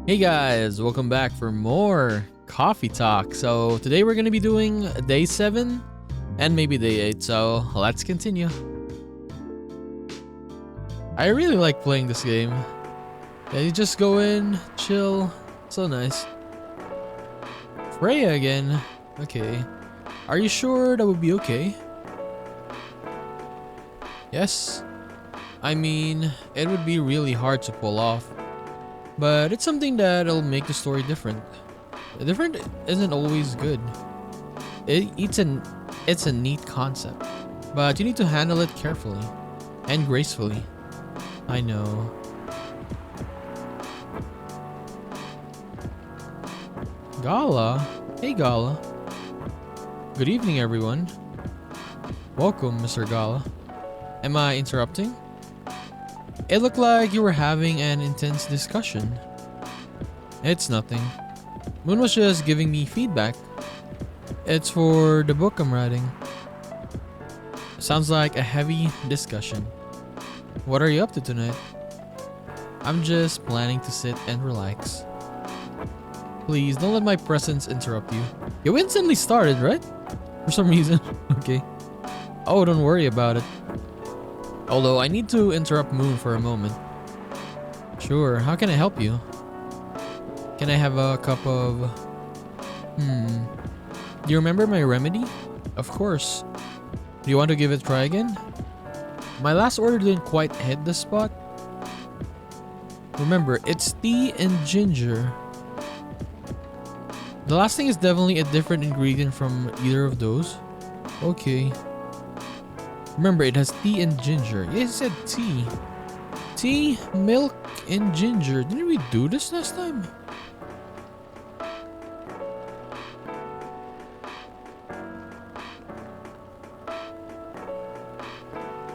Hey guys, welcome back for more coffee talk. So today we're gonna be doing day 7 and maybe day 8, so let's continue. I really like playing this game. Yeah, you just go in, chill, so nice. Freya again. Okay. Are you sure that would be okay? Yes. I mean, it would be really hard to pull off. But it's something that'll make the story different. Different isn't always good. It's a neat concept. But you need to handle it carefully. And gracefully. I know. Gala? Hey Gala. Good evening everyone. Welcome Mr. Gala. Am I interrupting? It looked like you were having an intense discussion. It's nothing. Moon was just giving me feedback. It's for the book I'm writing. Sounds like a heavy discussion. What are you up to tonight? I'm just planning to sit and relax. Please don't let my presence interrupt you. You instantly started, right? For some reason. Okay. Oh, don't worry about it. Although I need to interrupt Moon for a moment. Sure, how can I help you? Can I have a cup of... Do you remember my remedy? Of course. Do you want to give it a try again? My last order didn't quite hit the spot. Remember, it's tea and ginger. The last thing is definitely a different ingredient from either of those. Okay. Remember, it has tea and ginger. Yeah, it said tea. Tea, milk, and ginger. Didn't we do this last time?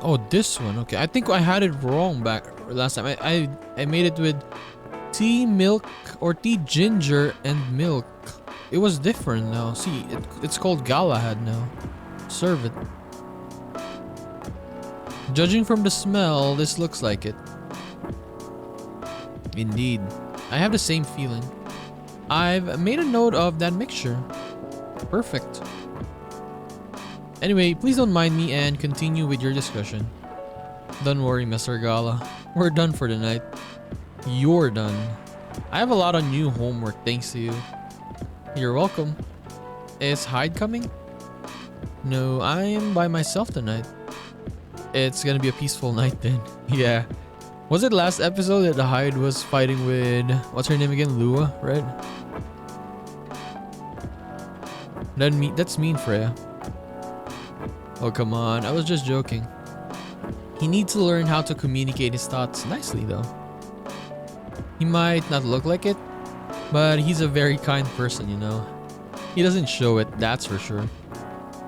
Oh, this one. Okay, I think I had it wrong back last time. I made it with tea, milk, or tea, ginger, and milk. It was different now. See, it's called Galahad now. Serve it. Judging from the smell, this looks like it. Indeed. I have the same feeling. I've made a note of that mixture. Perfect. Anyway, please don't mind me and continue with your discussion. Don't worry, Mr. Gala. We're done for the night. You're done. I have a lot of new homework thanks to you. You're welcome. Is Hyde coming? No, I am by myself tonight. It's gonna be a peaceful night then. Yeah. Was it last episode that the Hyde was fighting with... What's her name again? Lua, right? That's mean, Freya. Oh, come on. I was just joking. He needs to learn how to communicate his thoughts nicely, though. He might not look like it, but he's a very kind person, you know. He doesn't show it, that's for sure.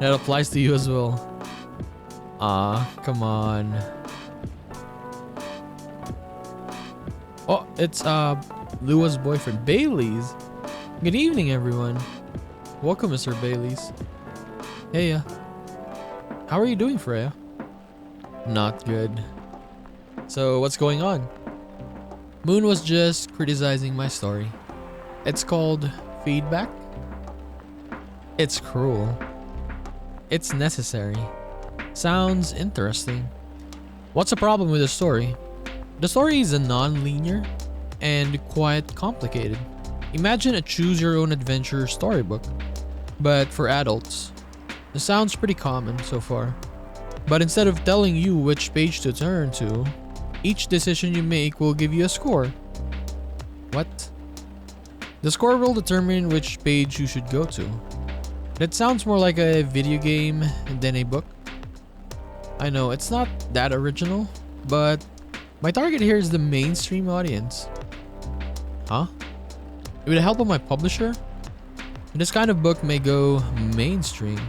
That applies to you as well. Ah, come on. Oh, it's Lua's boyfriend, Bailey's. Good evening, everyone. Welcome, Mr. Bailey's. Hey, how are you doing, Freya? Not good. So, what's going on? Moon was just criticizing my story. It's called feedback. It's cruel. It's necessary. Sounds interesting. What's the problem with the story? The story is a non-linear and quite complicated. Imagine a choose-your-own-adventure storybook, but for adults. It sounds pretty common so far. But instead of telling you which page to turn to, each decision you make will give you a score. What? The score will determine which page you should go to. That sounds more like a video game than a book. I know, it's not that original, but my target here is the mainstream audience. Huh? With the help of my publisher, this kind of book may go mainstream.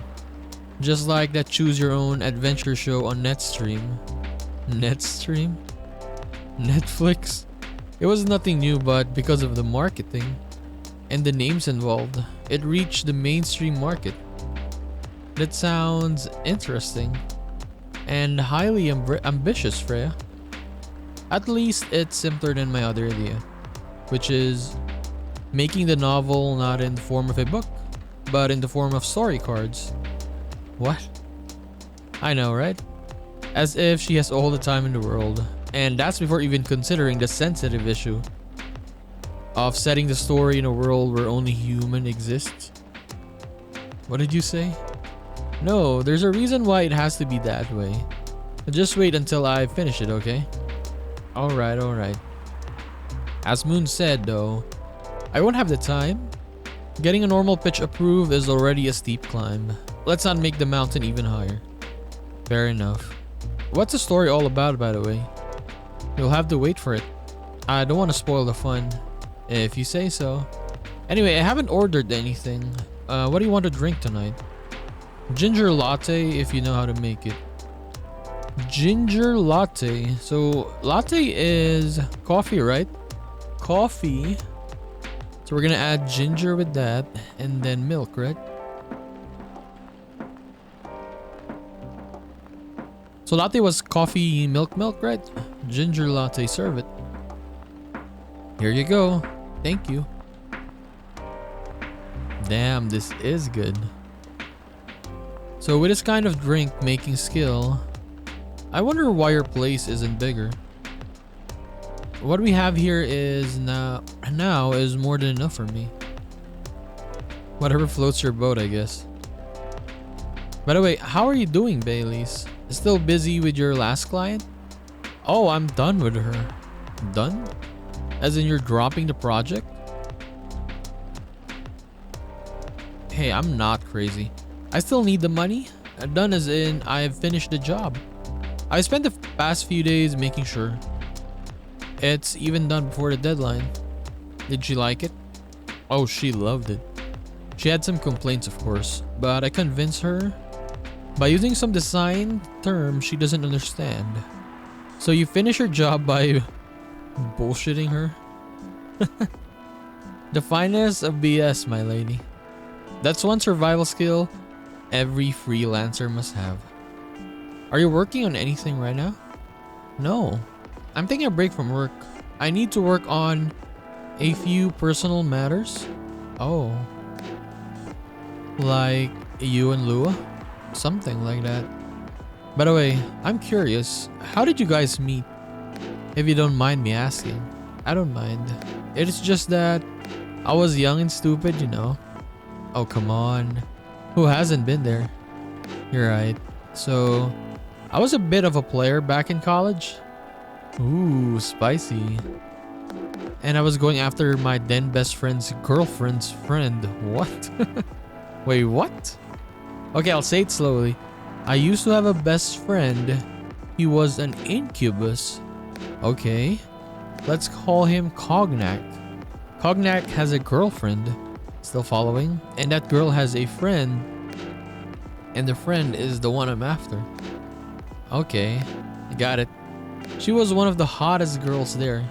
Just like that choose your own adventure show on Netstream. Netstream? Netflix? It was nothing new, but because of the marketing and the names involved, it reached the mainstream market. That sounds interesting. And highly ambitious, Freya. At least it's simpler than my other idea, which is Making the novel not in the form of a book, but in the form of story cards. What? I know, right? As if she has all the time in the world. And that's before even considering the sensitive issue of setting the story in a world where only human exists. What did you say? No, there's a reason why it has to be that way. Just wait until I finish it, okay? Alright, alright. As Moon said though, I won't have the time. Getting a normal pitch approved is already a steep climb. Let's not make the mountain even higher. Fair enough. What's the story all about, by the way? You'll have to wait for it. I don't want to spoil the fun, if you say so. Anyway, I haven't ordered anything. What do you want to drink tonight? Ginger latte, if you know how to make it. Ginger latte. So latte is coffee, right? Coffee. So we're gonna add ginger with that, and then milk, right? So latte was coffee, milk, right? Ginger latte, serve it. Here you go. Thank you. Damn, this is good. So with this kind of drink making skill, I wonder why your place isn't bigger. What we have here is now is more than enough for me. Whatever floats your boat, I guess. By the way, how are you doing, Bailey's? Still busy with your last client? Oh, I'm done with her. Done? As in you're dropping the project? Hey, I'm not crazy. I still need the money. Done as in I have finished the job. I spent the past few days making sure. It's even done before the deadline. Did she like it? Oh, she loved it. She had some complaints, of course, but I convinced her by using some design terms she doesn't understand. So you finish your job by bullshitting her? The finest of BS, my lady. That's one survival skill every freelancer must have. Are you working on anything right now? No. I'm taking a break from work. I need to work on a few personal matters. Oh. Like you and Lua? Something like that. By the way, I'm curious. How did you guys meet? If you don't mind me asking. I don't mind. It's just that I was young and stupid, you know. Oh, come on. Who hasn't been there? You're right. So, I was a bit of a player back in college. Ooh, spicy. And I was going after my then best friend's girlfriend's friend. What? Wait, what? Okay, I'll say it slowly. I used to have a best friend. He was an incubus. Okay. Let's call him Cognac. Cognac has a girlfriend. Still following? And that girl has a friend. And the friend is the one I'm after. Okay, I got it. She was one of the hottest girls there.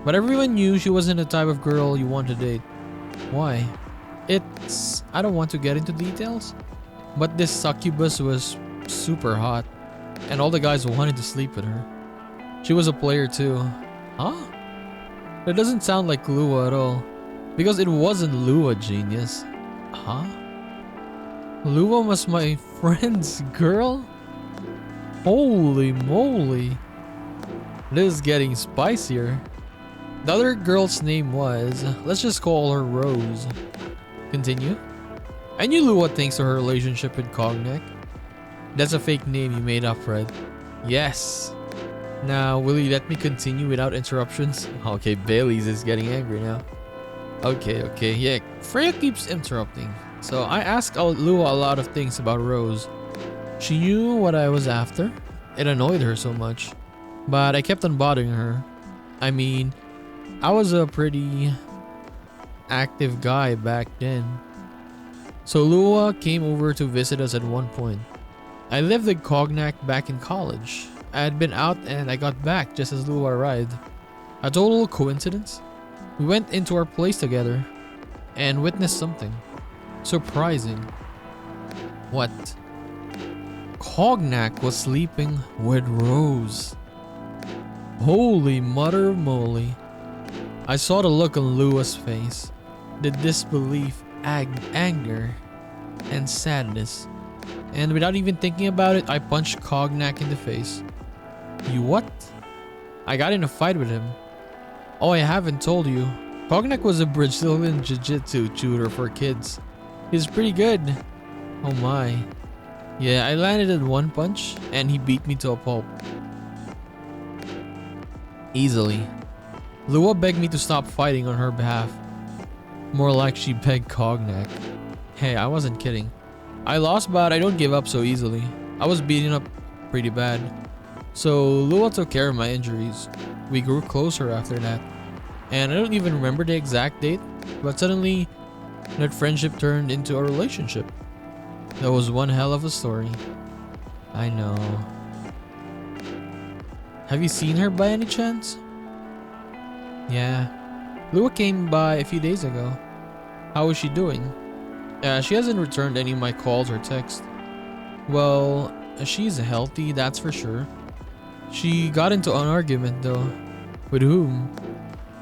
But everyone knew she wasn't the type of girl you want to date. Why? I don't want to get into details. But this succubus was super hot. And all the guys wanted to sleep with her. She was a player too. Huh? That doesn't sound like Lua at all. Because it wasn't Lua, genius. Huh? Lua was my friend's girl? Holy moly. This is getting spicier. The other girl's name was, let's just call her Rose. Continue. I knew Lua thanks to her relationship with Cognac. That's a fake name you made up, right? Yes. Now, will you let me continue without interruptions? Okay, Bailey's is getting angry now. Okay, yeah, Freya keeps interrupting. So I asked Lua a lot of things about Rose. She knew what I was after. It annoyed her so much. But I kept on bothering her. I mean, I was a pretty active guy back then. So Lua came over to visit us at one point. I lived with Cognac back in college. I had been out and I got back just as Lua arrived. A total coincidence? We went into our place together and witnessed something surprising. What? Cognac was sleeping with Rose. Holy mother of moly. I saw the look on Lua's face. the disbelief, anger, and sadness. And without even thinking about it, I punched Cognac in the face. You what? I got in a fight with him. Oh, I haven't told you. Cognac was a Brazilian jiu-jitsu tutor for kids. He's pretty good. Oh my. Yeah, I landed in one punch and he beat me to a pulp. Easily. Lua begged me to stop fighting on her behalf. More like she begged Cognac. Hey, I wasn't kidding. I lost, but I don't give up so easily. I was beaten up pretty bad. So Lua took care of my injuries. We grew closer after that. And I don't even remember the exact date, but suddenly that friendship turned into a relationship. That was one hell of a story. I know. Have you seen her by any chance? Yeah. Lua came by a few days ago. How is she doing? She hasn't returned any of my calls or texts. Well, she's healthy, that's for sure. She got into an argument though. With whom?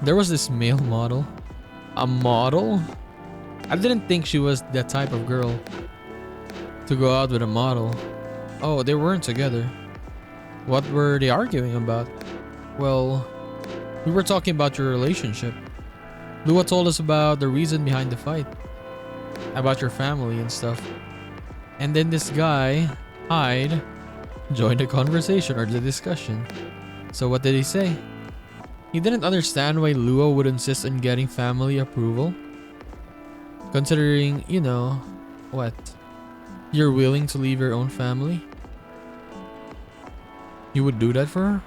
There was this male model. A model? I didn't think she was that type of girl to go out with a model. Oh, they weren't together. What were they arguing about? Well, we were talking about your relationship. Lua told us about the reason behind the fight. About your family and stuff. And then this guy, Hyde, joined the conversation or the discussion. So what did he say? He didn't understand why Lua would insist on getting family approval. Considering, you know, what? You're willing to leave your own family? You would do that for her?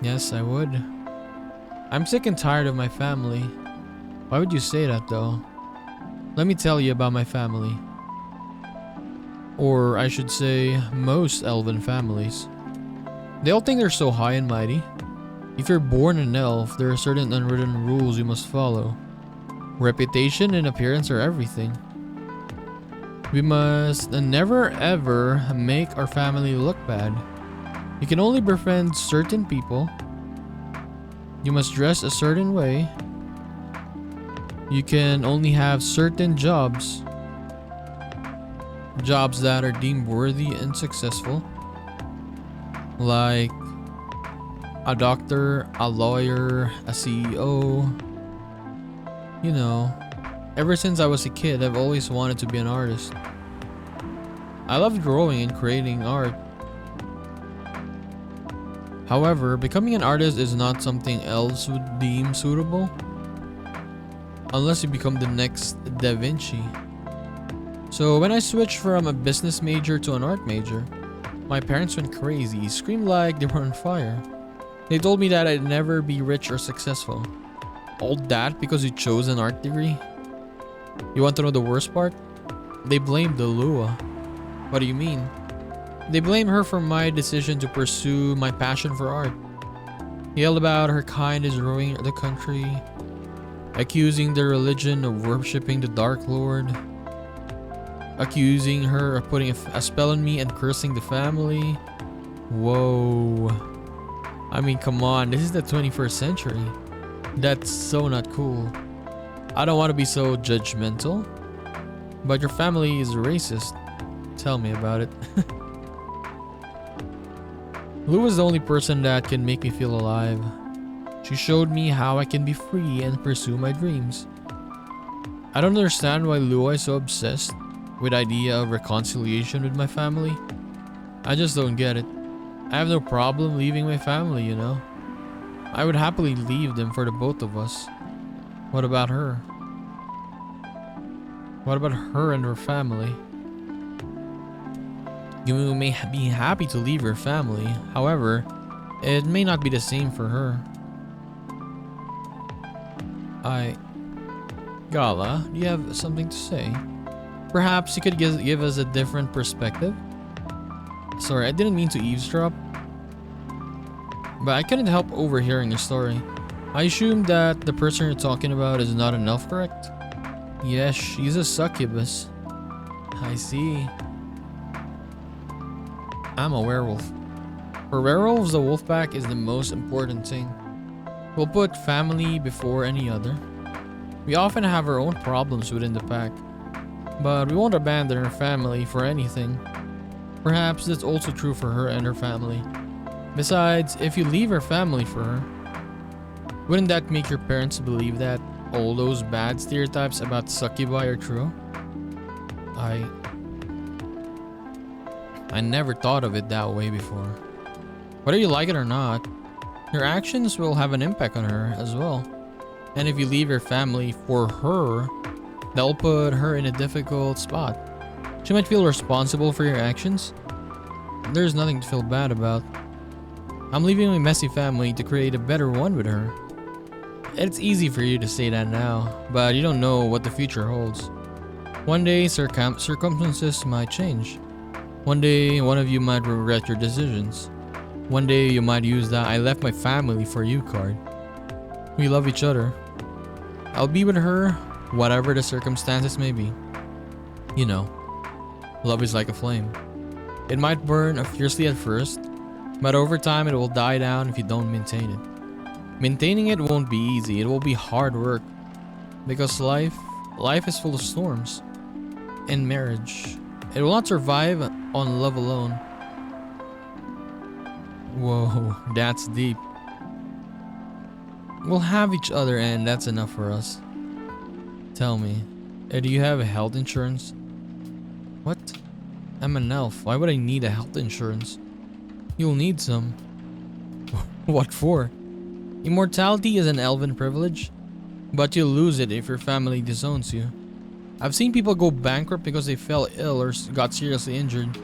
Yes, I would. I'm sick and tired of my family. Why would you say that though? Let me tell you about my family. Or I should say, most elven families. They all think they're so high and mighty. If you're born an elf, there are certain unwritten rules you must follow. Reputation and appearance are everything. We must never ever make our family look bad. You can only befriend certain people. You must dress a certain way. You can only have certain jobs. Jobs that are deemed worthy and successful. Like a doctor, a lawyer, a CEO. You know, ever since I was a kid, I've always wanted to be an artist. I loved drawing and creating art. However, becoming an artist is not something elves would deem suitable. Unless you become the next Da Vinci. So when I switched from a business major to an art major, my parents went crazy, screamed like they were on fire. They told me that I'd never be rich or successful. All that because you chose an art degree? You want to know the worst part? They blamed the Lua. What do you mean? They blame her for my decision to pursue my passion for art. Yelled about her kind is ruining the country, accusing the religion of worshipping the Dark Lord, accusing her of putting a spell on me and cursing the family. Whoa. I mean, come on, this is the 21st century. That's so not cool. I don't want to be so judgmental, but your family is racist. Tell me about it. Lou is the only person that can make me feel alive. She showed me how I can be free and pursue my dreams. I don't understand why Lua is so obsessed with the idea of reconciliation with my family. I just don't get it. I have no problem leaving my family, you know. I would happily leave them for the both of us. What about her? What about her and her family? You may be happy to leave your family. However, it may not be the same for her. Gala, do you have something to say? Perhaps you could give us a different perspective? Sorry, I didn't mean to eavesdrop. But I couldn't help overhearing your story. I assume that the person you're talking about is not an elf, correct? Yes, she's a succubus. I see. I'm a werewolf. For werewolves, the wolf pack is the most important thing. We'll put family before any other. We often have our own problems within the pack, but we won't abandon our family for anything. Perhaps that's also true for her and her family. Besides, if you leave her family for her, wouldn't that make your parents believe that all those bad stereotypes about succubi are true? I never thought of it that way before. Whether you like it or not, your actions will have an impact on her as well. And if you leave your family for her, that'll put her in a difficult spot. She might feel responsible for your actions. There's nothing to feel bad about. I'm leaving my messy family to create a better one with her. It's easy for you to say that now, but you don't know what the future holds. One day, circumstances might change. One day, one of you might regret your decisions. One day, you might use that "I left my family for you" card. We love each other. I'll be with her, whatever the circumstances may be. You know, love is like a flame. It might burn fiercely at first, but over time it will die down if you don't maintain it. Maintaining it won't be easy, it will be hard work. Because life is full of storms. In marriage, it will not survive on love alone. Whoa, that's deep. We'll have each other and that's enough for us. Tell me, do you have health insurance? What? I'm an elf. Why would I need a health insurance? You'll need some. What for? Immortality is an elven privilege, but you'll lose it if your family disowns you. I've seen people go bankrupt because they fell ill or got seriously injured,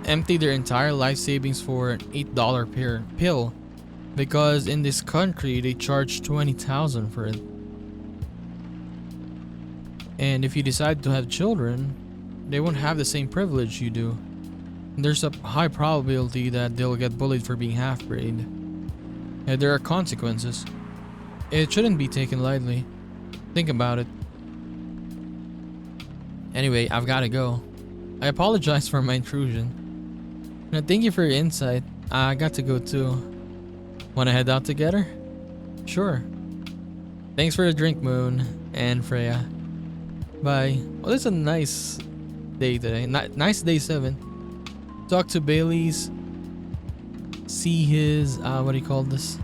empty their entire life savings for an $8 pill, because in this country they charge $20,000 for it. And if you decide to have children, they won't have the same privilege you do. There's a high probability that they'll get bullied for being half-breed. And there are consequences. It shouldn't be taken lightly. Think about it. Anyway, I've gotta go. I apologize for my intrusion. And thank you for your insight. I got to go too. Wanna head out together? Sure. Thanks for the drink, Moon and Freya. Bye. Well, it's a nice day today. Nice day 7. Talk to Bailey's. See his what do you call this?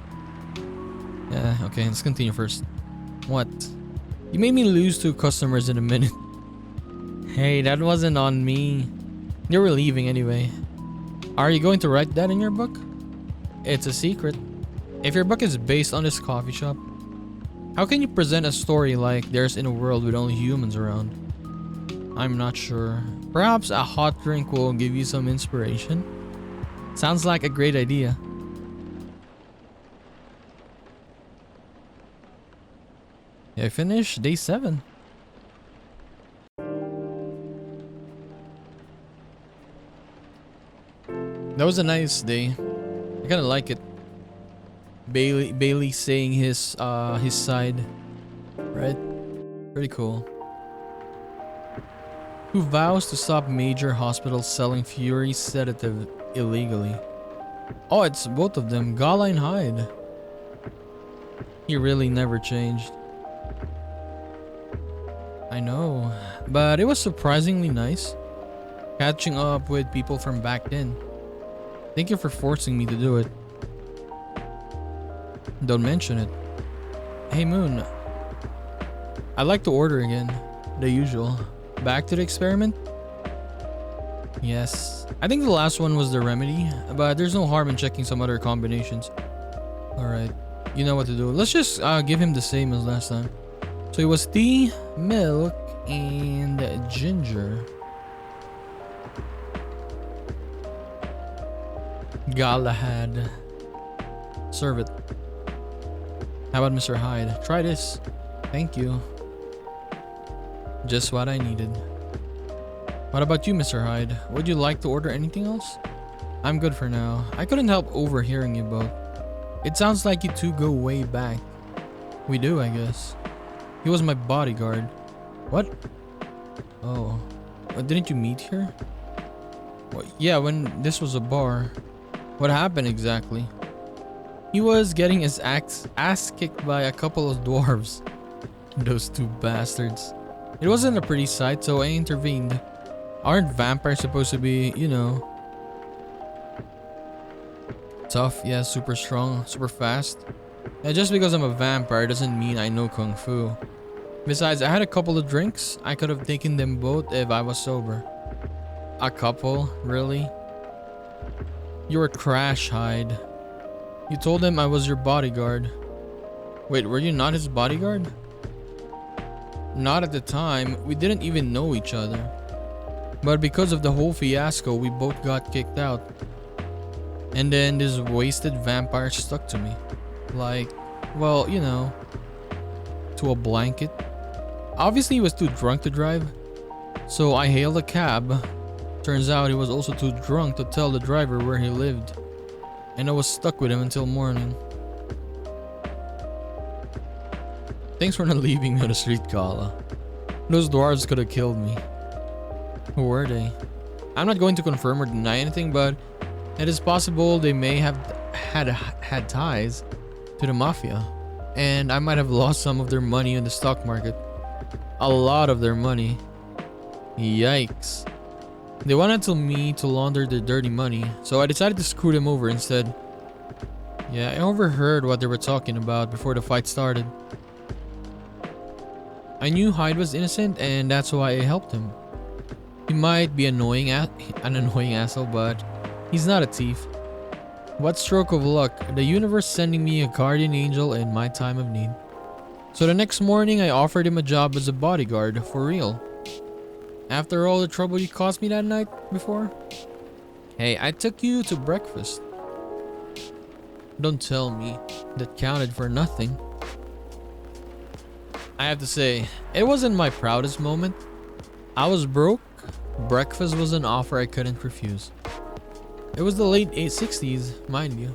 Yeah, okay, let's continue first. What? You made me lose 2 customers in a minute. Hey, that wasn't on me. They were leaving anyway. Are you going to write that in your book? It's a secret. If your book is based on this coffee shop, how can you present a story like there's in a world with only humans around? I'm not sure. Perhaps a hot drink will give you some inspiration? Sounds like a great idea. Yeah, I finished day 7. That was a nice day. I kind of like it. Bailey saying his side, right? Pretty cool. Who vows to stop major hospitals selling Fury sedative illegally? Oh, it's both of them, Gala and Hyde. He really never changed. I know, but it was surprisingly nice catching up with people from back then. Thank you for forcing me to do it. Don't mention it. Hey Moon, I'd like to order again. The usual. Back to the experiment? Yes. I think the last one was the remedy, but there's no harm in checking some other combinations. Alright, you know what to do. Let's just give him the same as last time. So it was tea, milk, and ginger. Galahad. Serve it. How about Mr. Hyde? Try this. Thank you. Just what I needed. What about you, Mr. Hyde? Would you like to order anything else? I'm good for now. I couldn't help overhearing you both. It sounds like you two go way back. We do, I guess. He was my bodyguard. What? Oh. Didn't you meet here? Well, yeah, when this was a bar. What happened exactly? He was getting his ass kicked by a couple of dwarves. Those two bastards. It wasn't a pretty sight, so I intervened. Aren't vampires supposed to be, you know, tough? Yeah, super strong, super fast. And just because I'm a vampire doesn't mean I know Kung Fu. Besides, I had a couple of drinks. I could have taken them both if I was sober. A couple? Really? You're a crash hide. You told him I was your bodyguard. Wait, were you not his bodyguard? Not at the time. We didn't even know each other. But because of the whole fiasco, we both got kicked out. And then this wasted vampire stuck to me. Like, well, you know, to a blanket. Obviously, he was too drunk to drive. So I hailed a cab. Turns out he was also too drunk to tell the driver where he lived. And I was stuck with him until morning. Thanks for not leaving me on the street, Kala. Those dwarves could have killed me. Who were they? I'm not going to confirm or deny anything, but it is possible they may have had ties to the mafia. And I might have lost some of their money in the stock market. A lot of their money. Yikes. They wanted me to launder their dirty money, so I decided to screw them over instead. Yeah, I overheard what they were talking about before the fight started. I knew Hyde was innocent, and that's why I helped him. He might be an annoying asshole, but he's not a thief. What stroke of luck, the universe sending me a guardian angel in my time of need. So the next morning, I offered him a job as a bodyguard, for real. After all the trouble you caused me that night before? Hey, I took you to breakfast. Don't tell me that counted for nothing. I have to say, it wasn't my proudest moment. I was broke. Breakfast was an offer I couldn't refuse. It was the late 60s, mind you.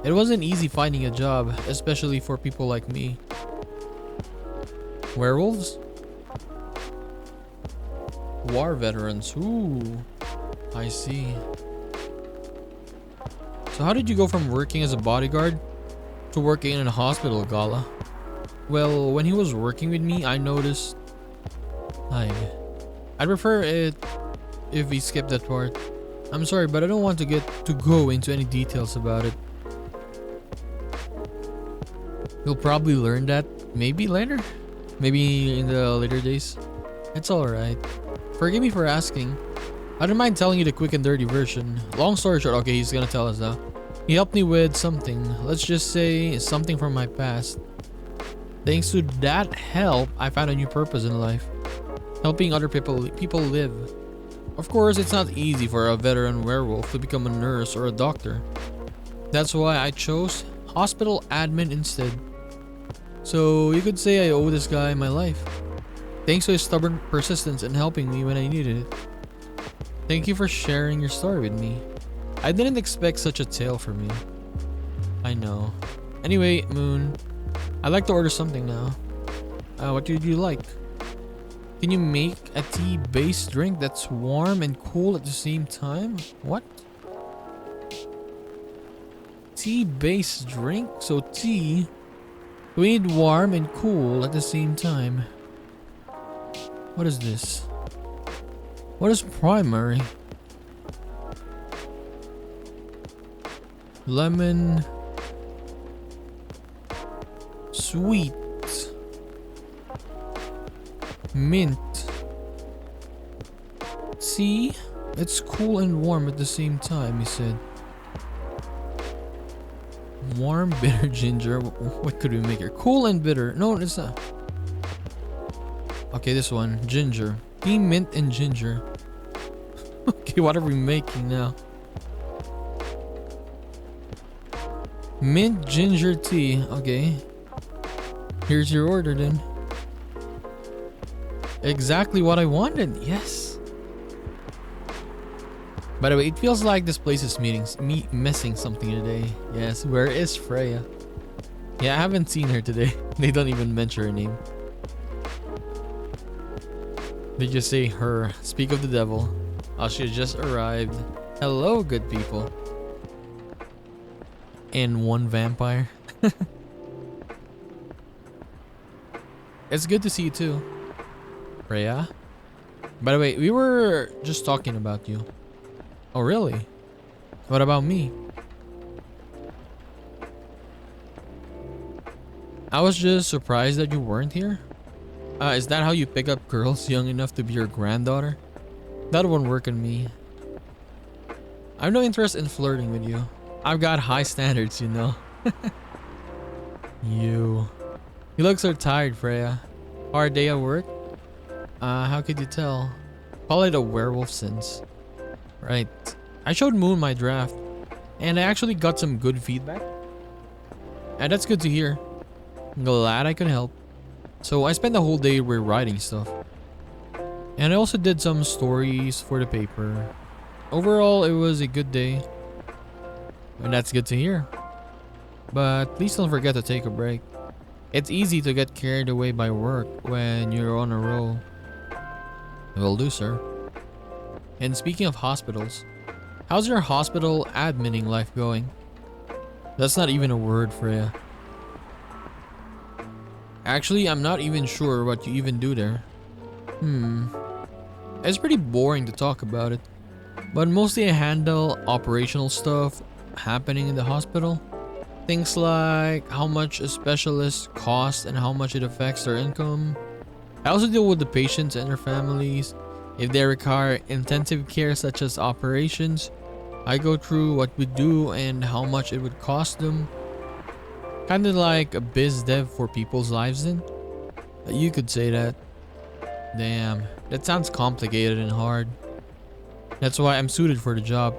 It wasn't easy finding a job, especially for people like me. Werewolves? War veterans. Ooh, I see. So how did you go from working as a bodyguard to working in a hospital, Gala? Well, when he was working with me, I noticed... I'd prefer it if we skip that part. I'm sorry, but I don't want to go into any details about it. You'll probably learn that maybe later? Maybe in the later days? It's alright. Forgive me for asking. I don't mind telling you the quick and dirty version. Long story short, okay, he's gonna tell us now. He helped me with something. Let's just say something from my past. Thanks to that help, I found a new purpose in life. Helping other people live. Of course, it's not easy for a veteran werewolf to become a nurse or a doctor. That's why I chose hospital admin instead. So you could say I owe this guy my life. Thanks to his stubborn persistence in helping me when I needed it. Thank you for sharing your story with me. I didn't expect such a tale from you. I know. Anyway, Moon, I'd like to order something now. What would you like? Can you make a tea-based drink that's warm and cool at the same time? What? Tea-based drink? So tea, we need warm and cool at the same time. What is this? What is primary? Lemon. Sweet. Mint. See? It's cool and warm at the same time, he said. Warm, bitter ginger. What could we make here? Cool and bitter. No, it's not. Okay, this one. Ginger. Tea, mint, and ginger. Okay, what are we making now? Mint ginger tea. Okay. Here's your order then. Exactly what I wanted. Yes. By the way, it feels like this place is missing something today. Yes, where is Freya? Yeah, I haven't seen her today. They don't even mention her name. They just say her. Speak of the devil. Oh, she just arrived. Hello, good people. And one vampire. It's good to see you too, Freya. By the way, we were just talking about you. Oh, really? What about me? I was just surprised that you weren't here. Is that how you pick up girls young enough to be your granddaughter? That won't work on me. I have no interest in flirting with you. I've got high standards, you know. You look so tired, Freya. Hard day at work? How could you tell? Probably the werewolf sense. Right. I showed Moon my draft, and I actually got some good feedback. And that's good to hear. I'm glad I could help. So I spent the whole day rewriting stuff. And I also did some stories for the paper. Overall, it was a good day. And that's good to hear. But please don't forget to take a break. It's easy to get carried away by work when you're on a roll. Will do, sir. And speaking of hospitals, how's your hospital adminning life going? That's not even a word, Freya. Actually, I'm not even sure what you even do there. It's pretty boring to talk about it. But mostly I handle operational stuff happening in the hospital. Things like how much a specialist costs and how much it affects their income. I also deal with the patients and their families. If they require intensive care such as operations, I go through what we do and how much it would cost them. Kinda like a biz dev for people's lives then. You could say that. Damn, that sounds complicated and hard. That's why I'm suited for the job.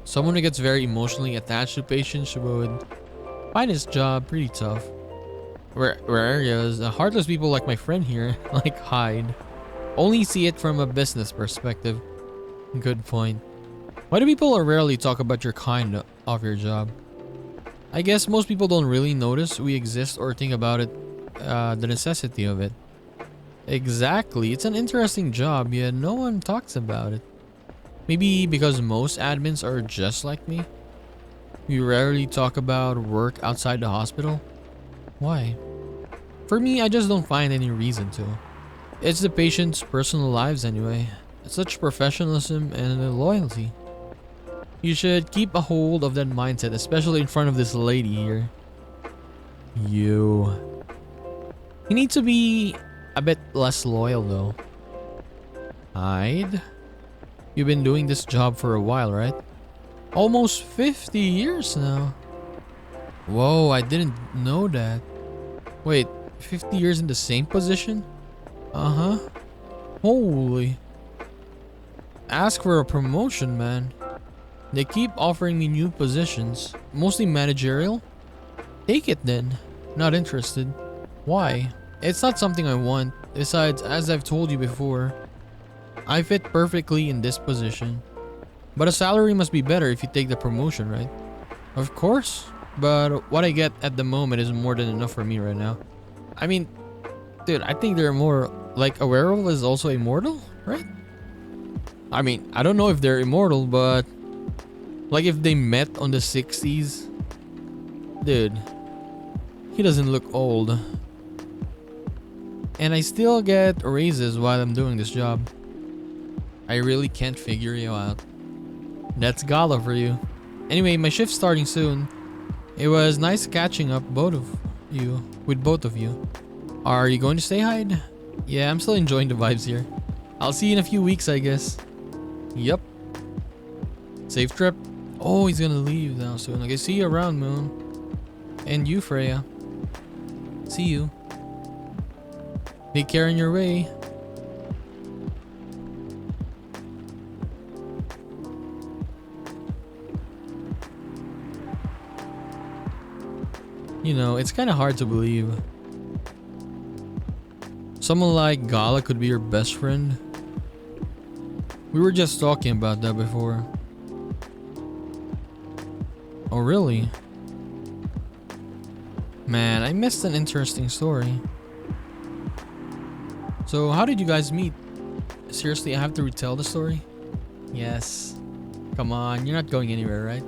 Someone who gets very emotionally attached to patients would find his job pretty tough. Whereas heartless people like my friend here, like hide. Only see it from a business perspective. Good point. Why do people rarely talk about your kind of your job? I guess most people don't really notice we exist or think about it, the necessity of it. Exactly, it's an interesting job, yet no one talks about it. Maybe because most admins are just like me? We rarely talk about work outside the hospital? Why? For me, I just don't find any reason to. It's the patient's personal lives anyway. Such professionalism and loyalty. You should keep a hold of that mindset, especially in front of this lady here. You need to be a bit less loyal though. Hide? You've been doing this job for a while, right? Almost 50 years now. Whoa, I didn't know that. Wait, 50 years in the same position? Uh-huh. Holy. Ask for a promotion, man. They keep offering me new positions, mostly managerial. Take it then. Not interested. Why? It's not something I want. Besides, as I've told you before, I fit perfectly in this position. But a salary must be better if you take the promotion, right? Of course. But what I get at the moment is more than enough for me right now. I mean, dude, I think they're more like a werewolf is also immortal, right? I mean, I don't know if they're immortal, but like if they met on the 60s, dude, he doesn't look old. And I still get raises while I'm doing this job. I really can't figure you out. That's Gala for you. Anyway, my shift's starting soon. It was nice catching up with both of you. Are you going to stay, Hyde? Yeah, I'm still enjoying the vibes here. I'll see you in a few weeks, I guess. Yep. Safe trip. Oh, he's gonna leave now soon. Okay, see you around, Moon. And you, Freya. See you. Take care on your way. You know, it's kind of hard to believe. Someone like Gala could be your best friend. We were just talking about that before. Oh, really? Man, I missed an interesting story. So, how did you guys meet? Seriously, I have to retell the story? Yes. Come on, you're not going anywhere, right?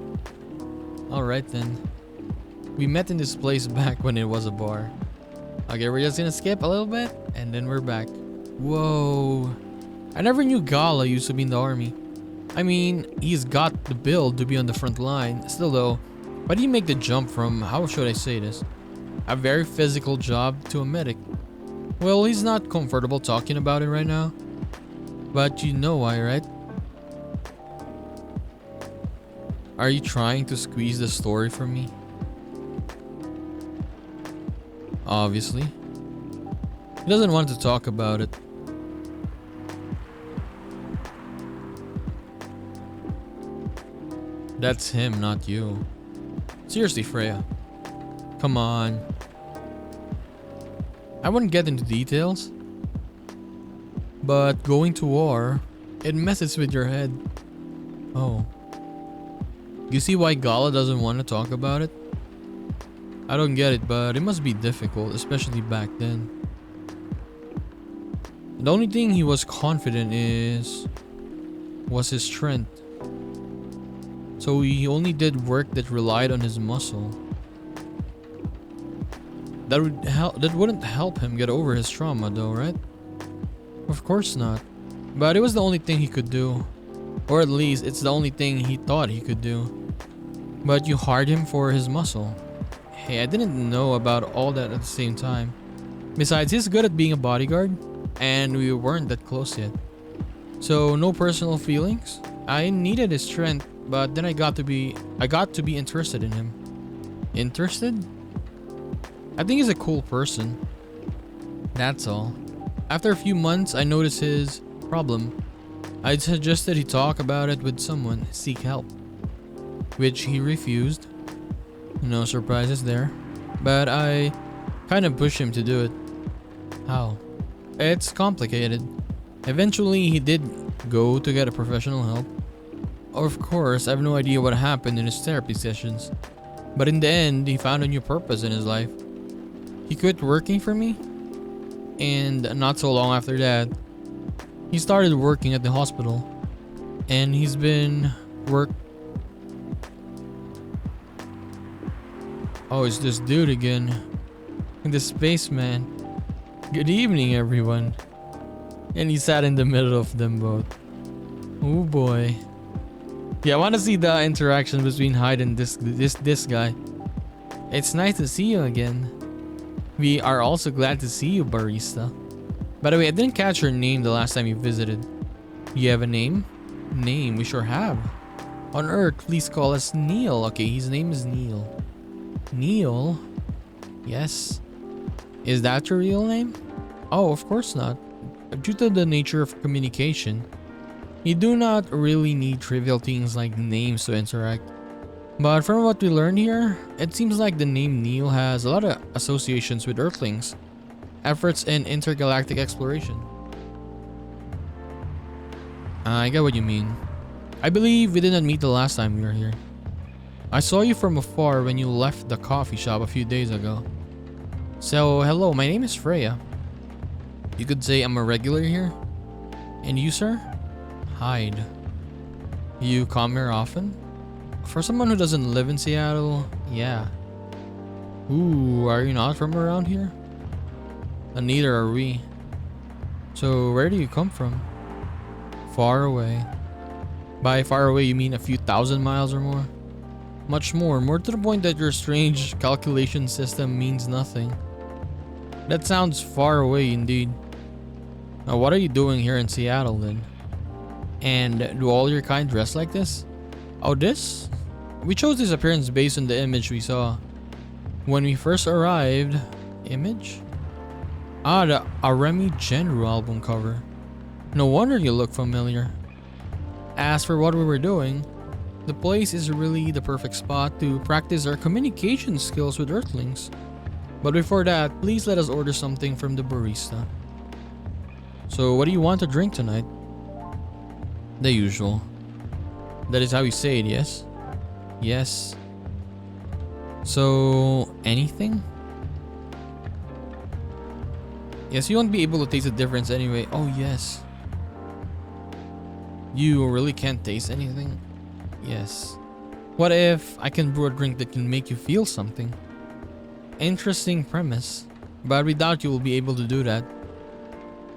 Alright then. We met in this place back when it was a bar. Okay, we're just gonna skip a little bit and then we're back. Whoa. I never knew Gala used to be in the army. I mean, he's got the build to be on the front line. Still though, why do you make the jump from, how should I say this, a very physical job to a medic? Well, he's not comfortable talking about it right now. But you know why, right? Are you trying to squeeze the story from me? Obviously. He doesn't want to talk about it. That's him, not you. Seriously, Freya. Come on. I wouldn't get into details. But going to war, it messes with your head. Oh. You see why Gala doesn't want to talk about it? I don't get it, but it must be difficult, especially back then. The only thing he was confident was his strength. So he only did work that relied on his muscle. That wouldn't help him get over his trauma though, right? Of course not. But it was the only thing he could do. Or at least it's the only thing he thought he could do. But you hired him for his muscle. Hey, I didn't know about all that at the same time. Besides, he's good at being a bodyguard, and we weren't that close yet. So no personal feelings. I needed his strength, but then I got to be interested in him. Interested? I think he's a cool person. That's all. After a few months, I noticed his problem. I suggested he talk about it with someone, seek help, which he refused. No surprises there. But I kind of pushed him to do it. How? It's complicated. Eventually, he did go to get a professional help. Of course, I have no idea what happened in his therapy sessions. But in the end, he found a new purpose in his life. He quit working for me. And not so long after that, he started working at the hospital. And he's been Oh, it's this dude again. The spaceman. Good evening, everyone. And he sat in the middle of them both. Oh boy. Yeah, I want to see the interaction between Hyde and this guy. It's nice to see you again. We are also glad to see you, barista. By the way, I didn't catch your name the last time you visited. You have a name? Name, we sure have. On Earth, please call us Neil. Okay, his name is Neil. Neil? Yes. Is that your real name? Oh, of course not. Due to the nature of communication, you do not really need trivial things like names to interact. But from what we learned here, it seems like the name Neil has a lot of associations with Earthlings, efforts in intergalactic exploration. I get what you mean. I believe we did not meet the last time we were here. I saw you from afar when you left the coffee shop a few days ago. So, hello, my name is Freya. You could say I'm a regular here. And you, sir? Hyde. You come here often? For someone who doesn't live in Seattle, yeah. Ooh, are you not from around here? And neither are we. So, where do you come from? Far away. By far away, you mean a few thousand miles or more? Much more to the point that your strange calculation system means nothing. That sounds far away indeed. Now, what are you doing here in Seattle then? And do all your kind dress like this? Oh, this? We chose this appearance based on the image we saw when we first arrived. Image? Ah, the Remy Genru album cover. No wonder you look familiar. As for what we were doing, the place is really the perfect spot to practice our communication skills with Earthlings. But before that, please let us order something from the barista. So what do you want to drink tonight? The usual. That is how you say it, yes? Yes. So, anything? Yes, you won't be able to taste the difference anyway. Oh, yes. You really can't taste anything? Yes. What if I can brew a drink that can make you feel something? Interesting premise. But we doubt you will be able to do that.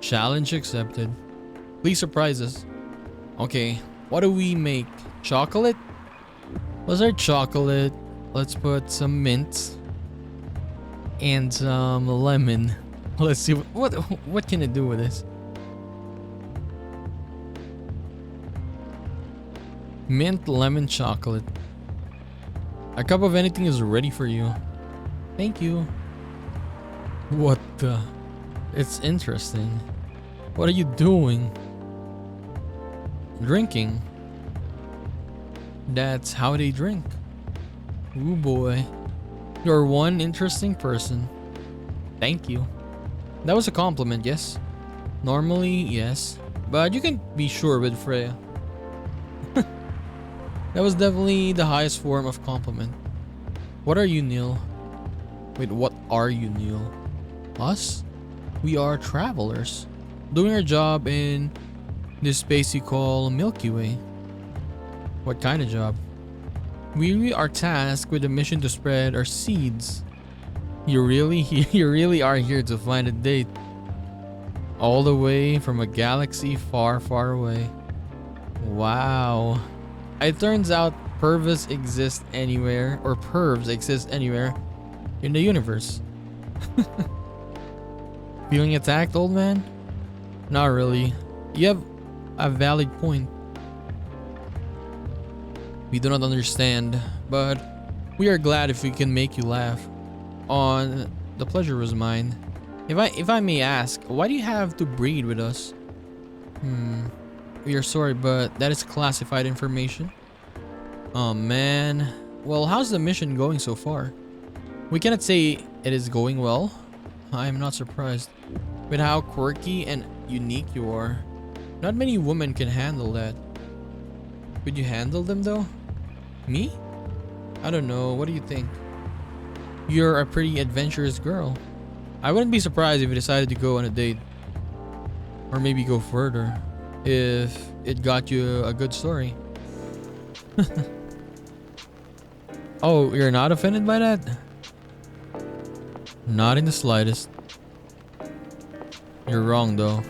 Challenge accepted. Please surprise us. Okay, what do we make? Chocolate? What's our chocolate? Let's put some mint and some lemon. Let's see what can it do with this. Mint lemon chocolate. A cup of anything is ready for you. Thank you. What the? It's interesting. What are you doing? Drinking. That's how they drink. Ooh boy. You're one interesting person. Thank you. That was a compliment, yes? Normally, yes. But you can be sure with Freya. That was definitely the highest form of compliment. What are you, Neil? Wait, what are you, Neil? Us? We are travelers. Doing our job in this space you call Milky Way. What kind of job? We are tasked with a mission to spread our seeds. You really are here to find a date. All the way from a galaxy far, far away. Wow. It turns out pervs exist anywhere, or pervs exist anywhere in the universe. Feeling attacked, old man? Not really. You have a valid point. We do not understand, but we are glad if we can make you laugh. The pleasure was mine. If I may ask, why do you have to breed with us? We are sorry, but that is classified information. Oh man. Well, how's the mission going so far? We cannot say it is going well. I am not surprised with how quirky and unique you are. Not many women can handle that. Could you handle them though? Me? I don't know. What do you think? You're a pretty adventurous girl. I wouldn't be surprised if you decided to go on a date. Or maybe go further. If it got you a good story. Oh, you're not offended by that? Not in the slightest. You're wrong though.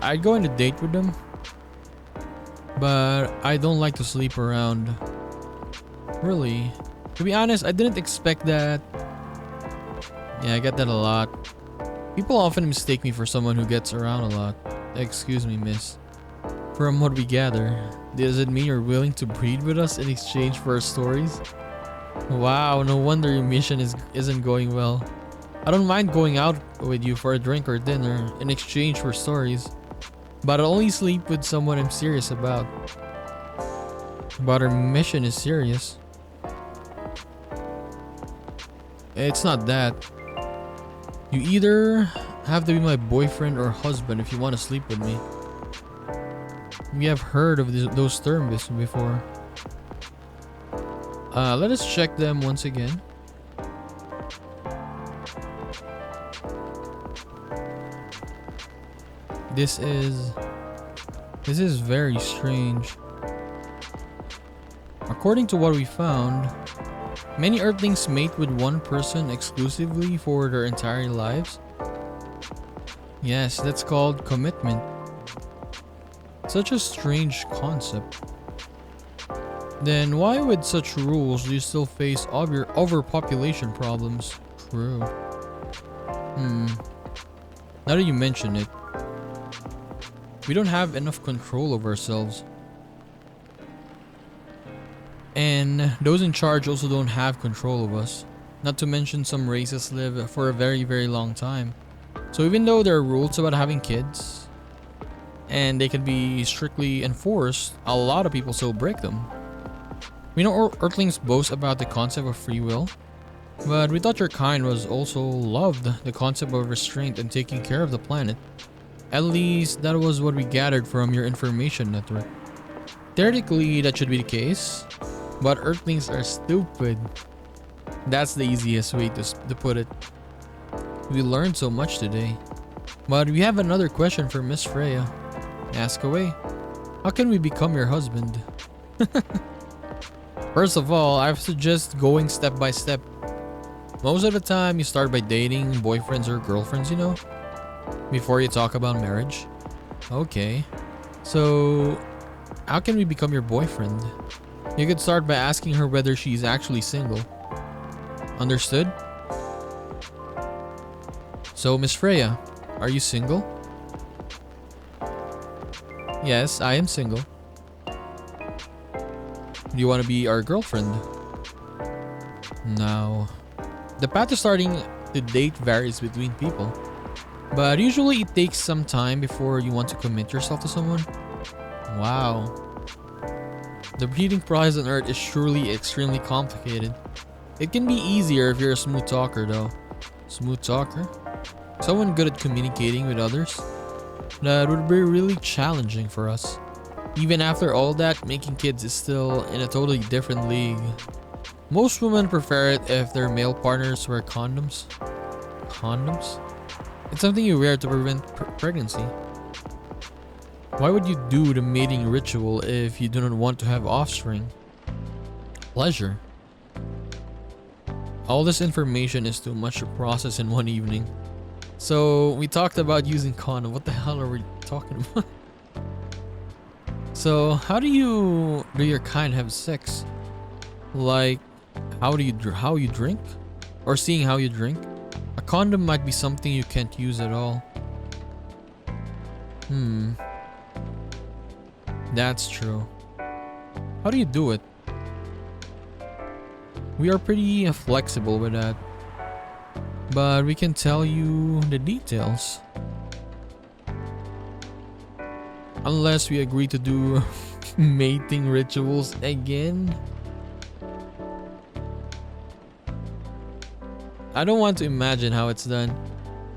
I'd go on a date with them. But I don't like to sleep around. Really. To be honest, I didn't expect that. Yeah, I get that a lot. People often mistake me for someone who gets around a lot. Excuse me, miss. From what we gather, does it mean you're willing to breed with us in exchange for our stories? Wow, no wonder your mission isn't going well. I don't mind going out with you for a drink or dinner in exchange for stories. But I'll only sleep with someone I'm serious about. But our mission is serious. It's not that. You either have to be my boyfriend or husband if you want to sleep with me. We have heard of those terms before. Let us check them once again. This is very strange. According to what we found, many Earthlings mate with one person exclusively for their entire lives. Yes, that's called commitment. Such a strange concept. Then why with such rules do you still face overpopulation problems? True. Now that you mention it, we don't have enough control over ourselves. And those in charge also don't have control of us. Not to mention some races live for a very, very long time. So even though there are rules about having kids, and they can be strictly enforced, a lot of people still break them. We know Earthlings boast about the concept of free will, but we thought your kind was also loved the concept of restraint and taking care of the planet. At least that was what we gathered from your information network. Theoretically, that should be the case, but Earthlings are stupid. That's the easiest way to put it. We learned so much today. But we have another question for Miss Freya. Ask away. How can we become your husband? First of all, I suggest going step by step. Most of the time, you start by dating boyfriends or girlfriends, you know, before you talk about marriage. Okay. So, how can we become your boyfriend? You could start by asking her whether she's actually single. Understood? So, Miss Freya, are you single? Yes, I am single. Do you want to be our girlfriend? No. The path to starting to date varies between people, but usually it takes some time before you want to commit yourself to someone. Wow. The breeding process on Earth is surely extremely complicated. It can be easier if you're a smooth talker though. Smooth talker? Someone good at communicating with others? That would be really challenging for us. Even after all that, making kids is still in a totally different league. Most women prefer it if their male partners wear condoms. Condoms? It's something you wear to prevent pregnancy. Why would you do the mating ritual if you do not want to have offspring? Pleasure. All this information is too much to process in one evening. So we talked about using condom. What the hell are we talking about? So how do your kind have sex? Like how you drink? Or seeing how you drink? A condom might be something you can't use at all. That's true. How do you do it? We are pretty flexible with that. But we can tell you the details. Unless we agree to do mating rituals again. I don't want to imagine how it's done.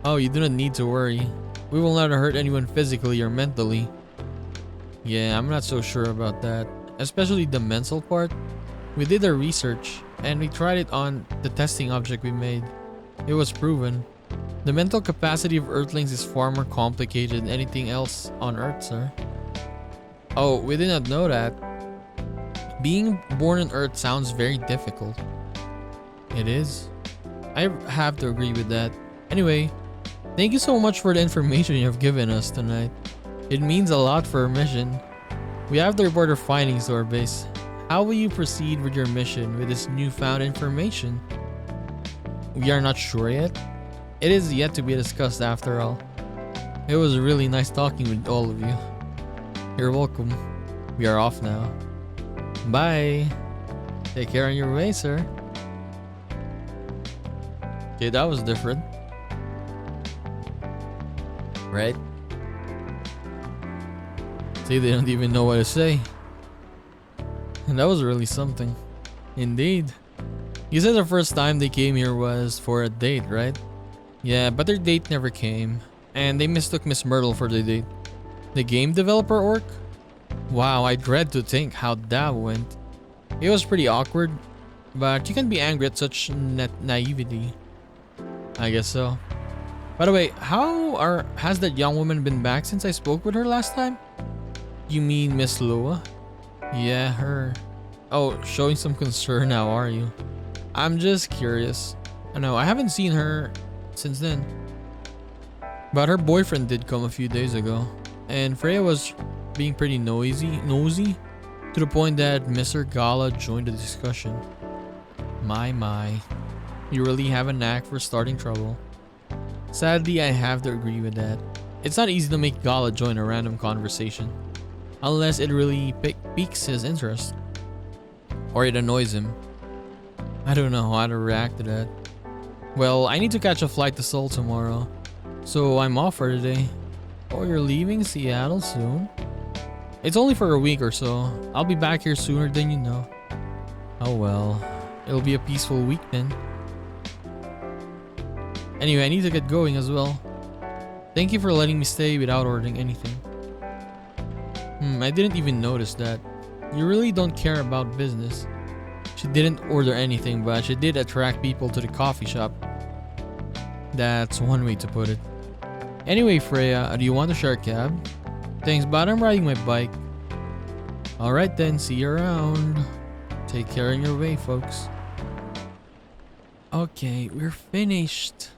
Oh, you do not need to worry. We will not hurt anyone physically or mentally. Yeah, I'm not so sure about that. Especially the mental part. We did our research and we tried it on the testing object we made. It was proven. The mental capacity of Earthlings is far more complicated than anything else on Earth, sir. Oh, we did not know that. Being born on Earth sounds very difficult. It is. I have to agree with that. Anyway, thank you so much for the information you have given us tonight. It means a lot for our mission. We have to report our findings to our base. How will you proceed with your mission with this newfound information? We are not sure yet. It is yet to be discussed after all. It was really nice talking with all of you. You're welcome. We are off now. Bye. Take care on your way, sir. Okay, that was different. Right? See, they don't even know what to say. And that was really something. Indeed. You said the first time they came here was for a date, right? Yeah, but their date never came. And they mistook Miss Myrtle for the date. The game developer orc? Wow, I dread to think how that went. It was pretty awkward. But you can't be angry at such naivety. I guess so. By the way, has that young woman been back since I spoke with her last time? You mean Miss Lua? Yeah, her. Oh, showing some concern now, are you? I'm just curious. I know, I haven't seen her since then. But her boyfriend did come a few days ago. And Freya was being pretty nosy, to the point that Mr. Gala joined the discussion. My. You really have a knack for starting trouble. Sadly, I have to agree with that. It's not easy to make Gala join a random conversation. Unless it really piques his interest. Or it annoys him. I don't know how to react to that. Well, I need to catch a flight to Seoul tomorrow. So I'm off for today. Oh, you're leaving Seattle soon? It's only for a week or so. I'll be back here sooner than you know. Oh well. It'll be a peaceful week then. Anyway, I need to get going as well. Thank you for letting me stay without ordering anything. I didn't even notice that. You really don't care about business. She didn't order anything, but she did attract people to the coffee shop. That's one way to put it. Anyway, Freya, do you want to share a cab? Thanks, but I'm riding my bike. Alright then, see you around. Take care on your way, folks. Okay, we're finished.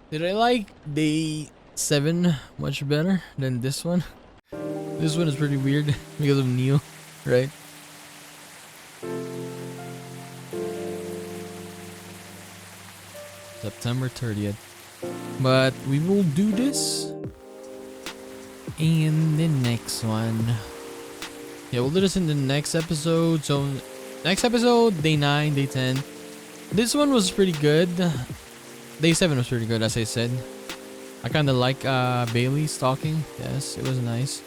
Did I like day 7 much better than this one? This one is pretty weird because of Neil, right? September 30th. But we will do this in the next one. Yeah, we'll do this in the next episode. So, next episode, day 9, day 10. This one was pretty good. Day 7 was pretty good, as I said. I kind of like Bailey stalking. Yes, it was nice.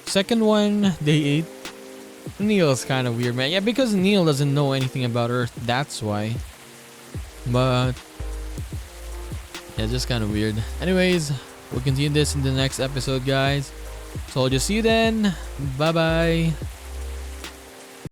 Second one, day 8. Neil's kind of weird, man. Yeah, because Neil doesn't know anything about Earth. That's why. But yeah, just kind of weird. Anyways, we'll continue this in the next episode, guys. So I'll just see you then. Bye bye.